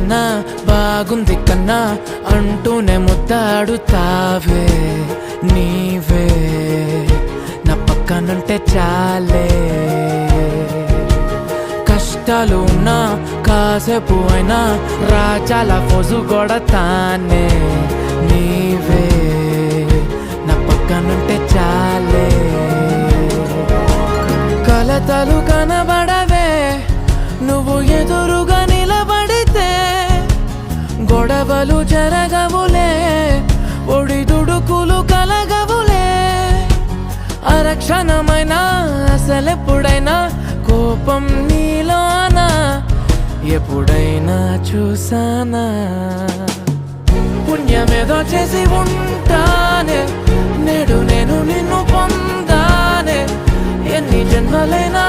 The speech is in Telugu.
కన్నా బాగుంది కన్నా అంటూనే ముద్దాడుతావే నీవే నా పక్కనుంటే చాలే. కష్టాలు ఉన్నా కాసేపు అయినా రాజాల ఫోజు కొడతానే నీవే నా పక్కనుంటే చాలే. కలతలు కనబడవే నువ్వు ఎదురుగా నిలబడితే, గొడవలు జరగవులే ఒడిదుడుకులు కలగవులే. అరక్షణమైనా అసలెప్పుడైనా కోపం నీలోనా ఎప్పుడైనా చూసానా? పుణ్యమేదో చేసి ఉంటానే నేడు నేను నిన్ను పొందానే. ఎన్ని జన్మలైనా